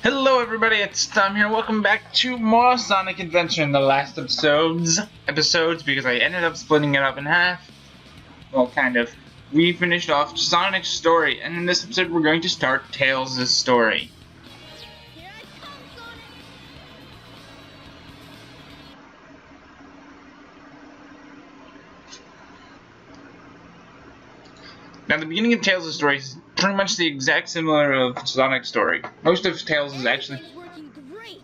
Hello everybody, it's Tom here. Welcome back to more Sonic Adventure in the last episodes because I ended up splitting it up in half. Well, kind of. We finished off Sonic's story, and in this episode we're going to start Tails' story. Here I come, Sonic! Now, the beginning of Tails' story is pretty much the exact similar of Sonic's story. Most of Tails is actually... Everything's working great.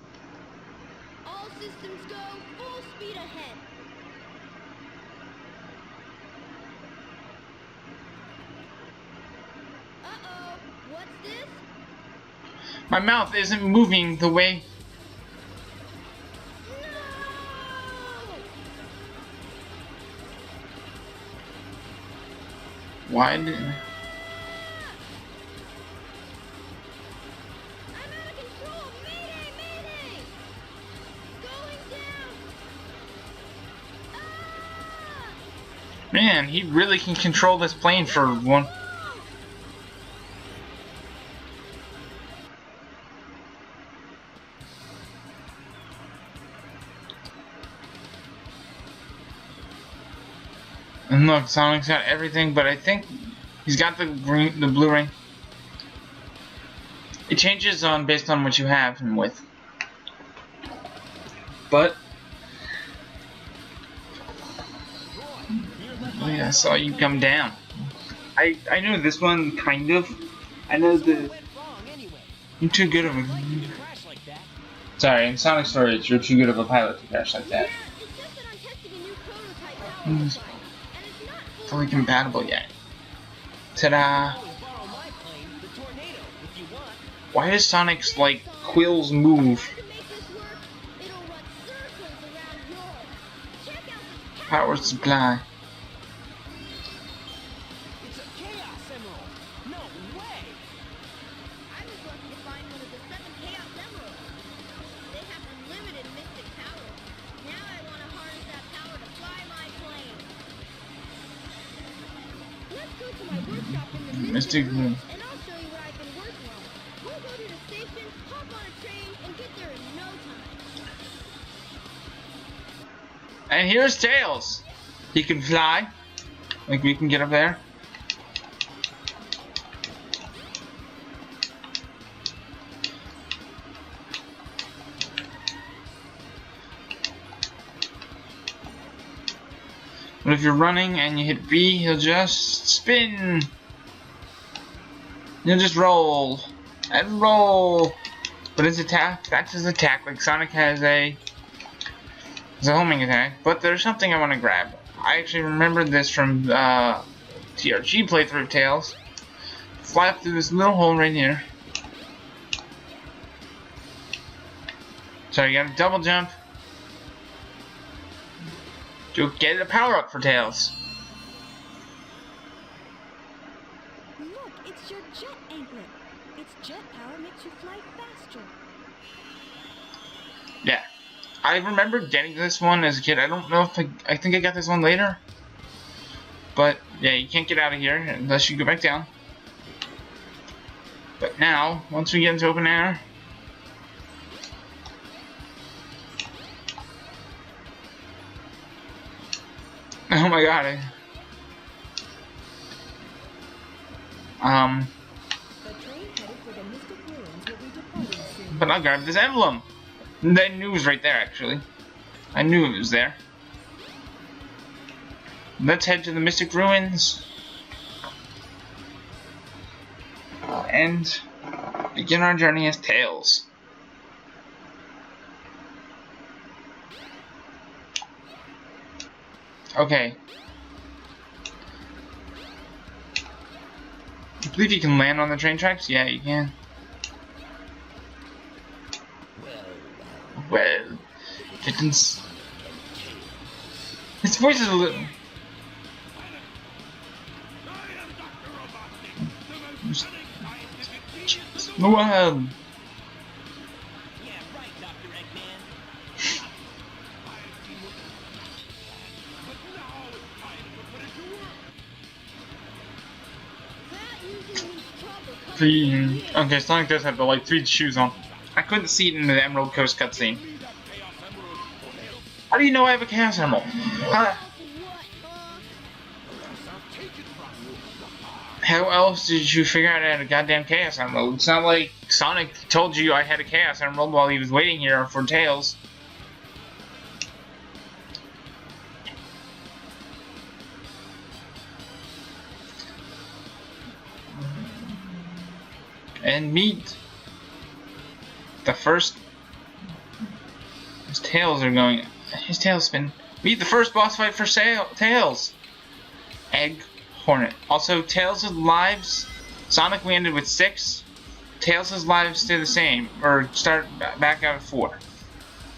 All systems go, full speed ahead. Uh-oh, what's this? My mouth isn't moving the way... No! Why did... I'm out of control! Mayday! Mayday! Going down! Ah! Man, he really can control this plane for one... And look, Sonic's got everything, but I think he's got the blue ring. It changes on based on what you have him with. But yeah, I saw you come down. I know this one kind of. I know I'm too good of a. Sorry, in Sonic Stories, you're too good of a pilot to crash like that. Yeah, it's just that I'm testing a new prototype power. Mm. And it's not Fully compatible yet. Ta-da! Why does Sonic's like quills move? To make this work, it'll run circles around yours. Check out this Power supply. It's a Chaos Emerald! No way! I was lucky to find one of the 7 Chaos Emeralds. They have unlimited mystic power. Now I want to harness that power to fly my plane. Let's go to my workshop in the Mystic Ruins, and I'll show you what I've been working on. We'll go to the station, hop on a train, and get there in no time. And here's Tails. He can fly. Like we can get up there. But if you're running and you hit B, he'll just spin. He'll just roll and roll. But his attack, that's his attack. Like Sonic has a homing attack. But there's something I want to grab. I actually remembered this from TRG playthrough of Tails. Fly up through this little hole right here. So you gotta double jump. To get a power up for Tails. Look, it's your jet anklet. Its jet power makes you fly faster. Yeah. I remember getting this one as a kid. I don't know if I think I got this one later. But yeah, you can't get out of here unless you go back down. But now, once we get into open air, oh my god. The train headed for the Mystic Ruins will be departing soon. But I'll grab this emblem. I knew it was right there, actually. I knew it was there. Let's head to the Mystic Ruins. And begin our journey as Tails. Okay. I believe you can land on the train tracks? Yeah, you can. Well, Fittens. His voice is a little. Go ahead. Yeah, right, Dr. Eggman. That usually means trouble coming. Okay, Sonic does have the like 3 shoes on. I I couldn't see it in the Emerald Coast cutscene. How do you know I have a Chaos Emerald? How else did you figure out I had a goddamn Chaos Emerald? It's not like Sonic told you I had a Chaos Emerald while he was waiting here for Tails. And meet the first. His tails are going. His tailspin. Meet the first boss fight for Tails. Egg Hornet. Also, Tails' lives. Sonic we ended with 6. Tails' lives stay the same, or start back out at 4.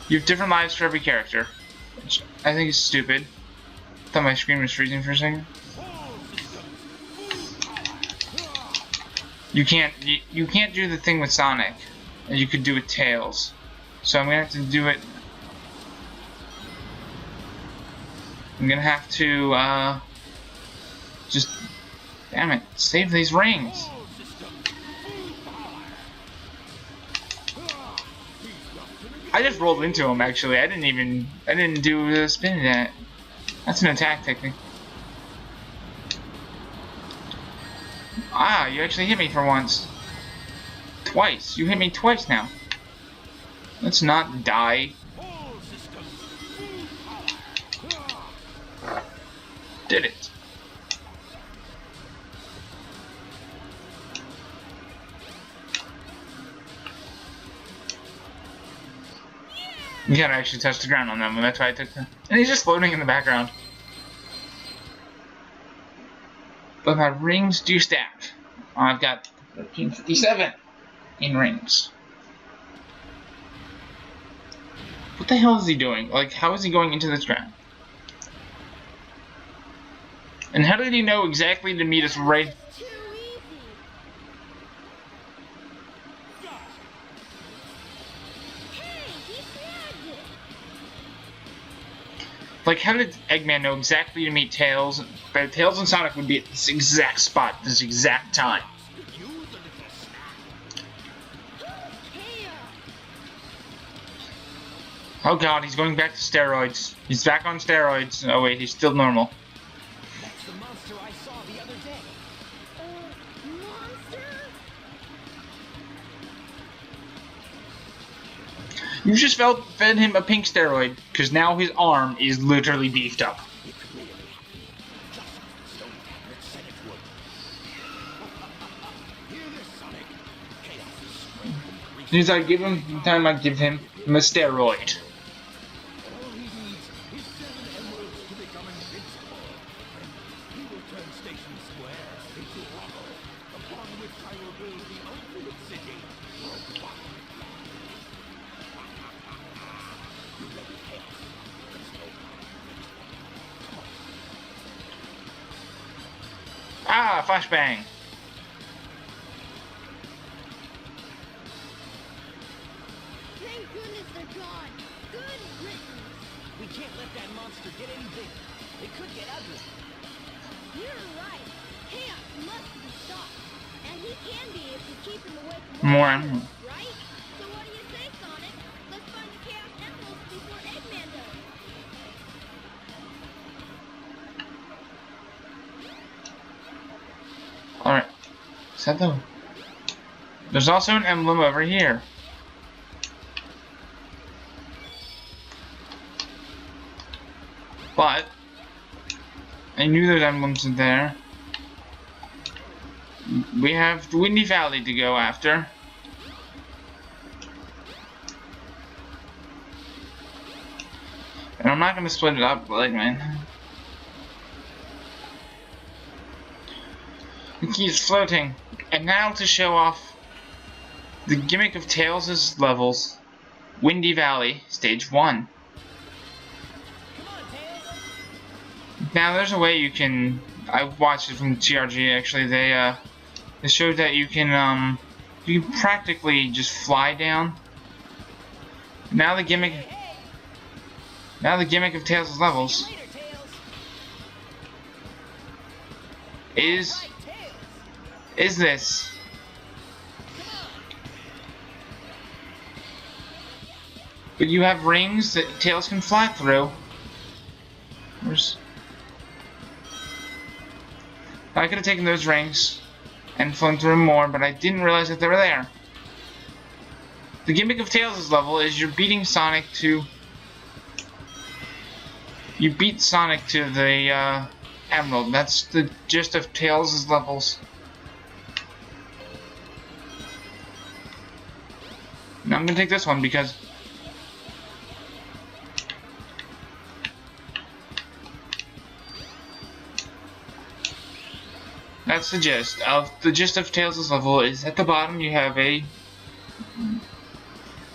You have different lives for every character, which I think is stupid. I thought my screen was freezing for a second. You can't do the thing with Sonic that you could do with Tails. So I'm gonna have to do it. I'm gonna have to just damn it, save these rings. I just rolled into him actually. I didn't do the spin yet. That's an attack technique. Ah, you actually hit me for once. Twice. You hit me twice now. Let's not die. Did it. You gotta actually touch the ground on them, and that's why I took them. And he's just floating in the background. But my rings do stack. I've got 1357 in rings. What the hell is he doing? Like, how is he going into this ground? And how did he know exactly to meet us right? Too easy. Hey, he snagged it. Like, how did Eggman know exactly to meet Tails? But Tails and Sonic would be at this exact spot, this exact time. Oh god, he's going back to steroids. He's back on steroids. Oh wait, he's still normal. That's the monster I saw the other day. Monster? You just fed him a pink steroid, because now his arm is literally beefed up. It really happened. Just Stone Tablet said it would. Hear this, Sonic? Chaos is spread completely. As soon as I give him time, I give him a steroid. All he needs is 7 emeralds to become invincible. And he will turn Station Square into rubble, upon which I will build the ultimate city. Robot. You ready, Chaos? Let's go. Ah, flashbang. Thank goodness they're gone. Good riddance. We can't let that monster get any bigger. It could get ugly. You're right. Chaos must be stopped. And he can be if we keep him away from More our emeralds. right? So what do you say, Sonic? Let's find the Chaos Emeralds before Eggman does. Alright. Set the... There's also an emblem over here. But I knew those emblems were there. We have the Windy Valley to go after. And I'm not gonna split it up, like, man. It keeps floating. And now to show off the gimmick of Tails' levels, Windy Valley, Stage 1. Come on, Tails. Now there's a way you can, I watched it from TRG actually, they showed that you can practically just fly down. Now the gimmick of Tails' levels Later, Tails. is Right, Tails. this. But you have rings that Tails can fly through. I could have taken those rings and flown through more, but I didn't realize that they were there. The gimmick of Tails' level is you're beating Sonic to... You beat Sonic to the Emerald. That's the gist of Tails' levels. Now I'm gonna take this one because... That's the gist. The gist of Tails' level is at the bottom you have a...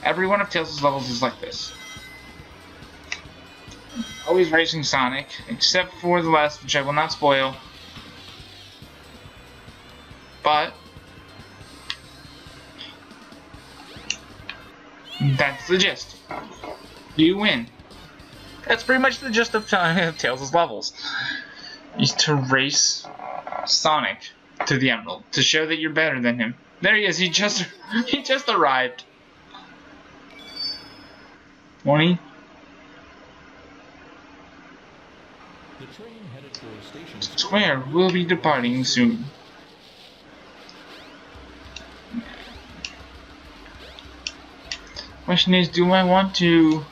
Every one of Tails' levels is like this. Always racing Sonic, except for the last, which I will not spoil. But... That's the gist. You win. That's pretty much the gist of Tails' levels. Is to race Sonic to the Emerald to show that you're better than him. There he is. He just arrived. 20. The train headed for Station Square will be departing soon. Question is, do I want to...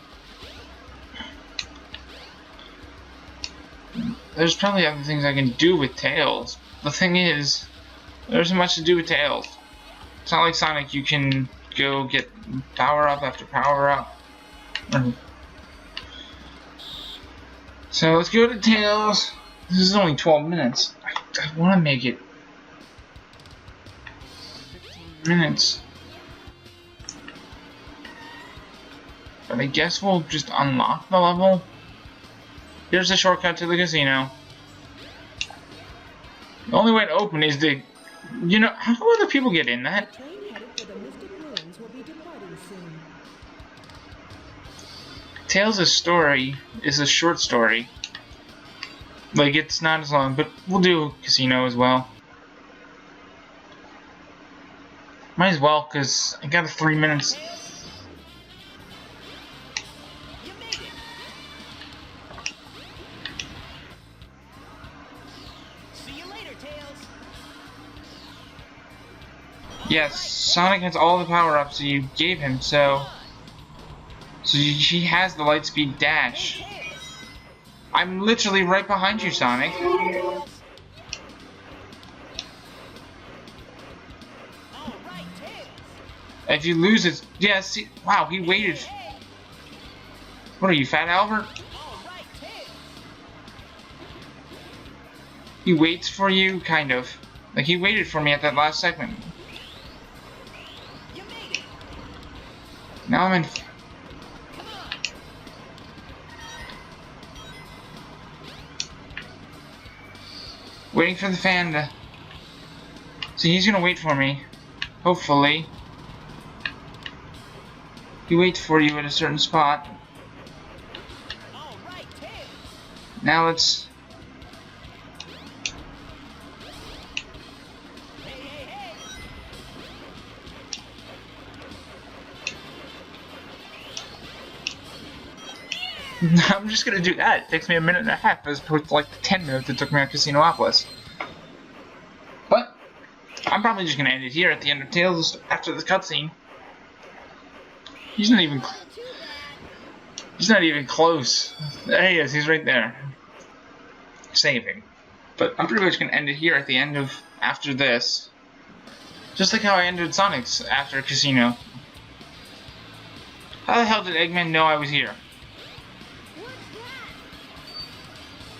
There's probably other things I can do with Tails. The thing is, there isn't much to do with Tails. It's not like Sonic, you can go get power up after power up. So let's go to Tails. This is only 12 minutes. I want to make it 15 minutes. But I guess we'll just unlock the level. Here's the shortcut to the casino. The only way to open is the... You know, how do other people get in that? The train headed for the Mystic Ruins will be departing soon. Tails' story is a short story. Like, it's not as long, but we'll do Casino as well. Might as well, because I got a 3 minutes. You made it. See you later, Tails. Yes, Sonic has all the power-ups that you gave him, so he has the Lightspeed Dash. I'm literally right behind you, Sonic. All right, Tails. If you lose it, yeah, see, wow, he waited. What are you, Fat Albert? All right, Tails. He waits for you, kind of. Like, he waited for me at that last segment. You made it. Now I'm in... Come on. Waiting for the fan to... See, he's gonna wait for me. Hopefully. He waits for you at a certain spot. All right, Tails. Now let's... Hey, hey, hey. I'm just gonna do that. It takes me a minute and a half as opposed to like the 10 minutes it took me on Casinopolis. But I'm probably just gonna end it here at the end of Tails after the cutscene. He's not even close. There he is, he's right there. Saving. But I'm pretty much gonna end it here at the end of after this. Just like how I ended Sonic's after Casino. How the hell did Eggman know I was here?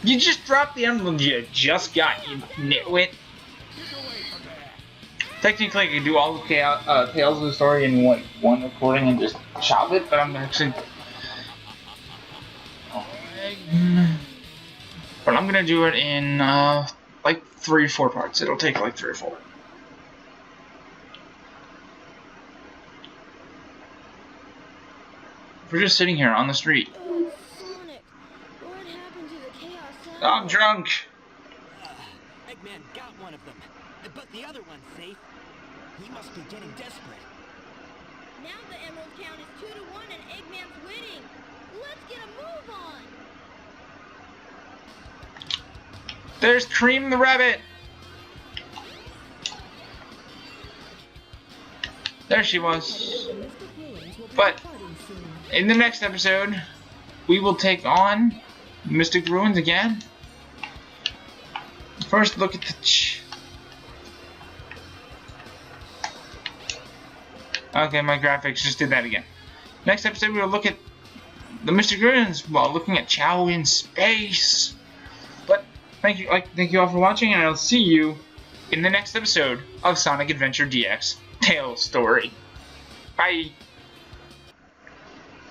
You just dropped the emerald you just got, you nitwit. Technically, I could do all the Tales of the story in one recording and just chop it, but I'm actually... But I'm gonna do it in, like 3 or 4 parts. It'll take like 3 or 4. We're just sitting here on the street. Oh, Sonic, what happened to the Chaos Emerald? I'm drunk. Eggman got one of them, but the other one's safe. He must be getting desperate. Now the emerald count is 2-1 and Eggman's winning. on. There's Cream the rabbit. There she was. Mystic ruins will be But departing soon. in the next episode, we will take on Mystic Ruins again. First, look at the Okay, my graphics just did that again. Next episode, we will look at the Mystic Ruins while looking at Chao in space. But thank you all for watching, and I'll see you in the next episode of Sonic Adventure DX Tale Story. Bye.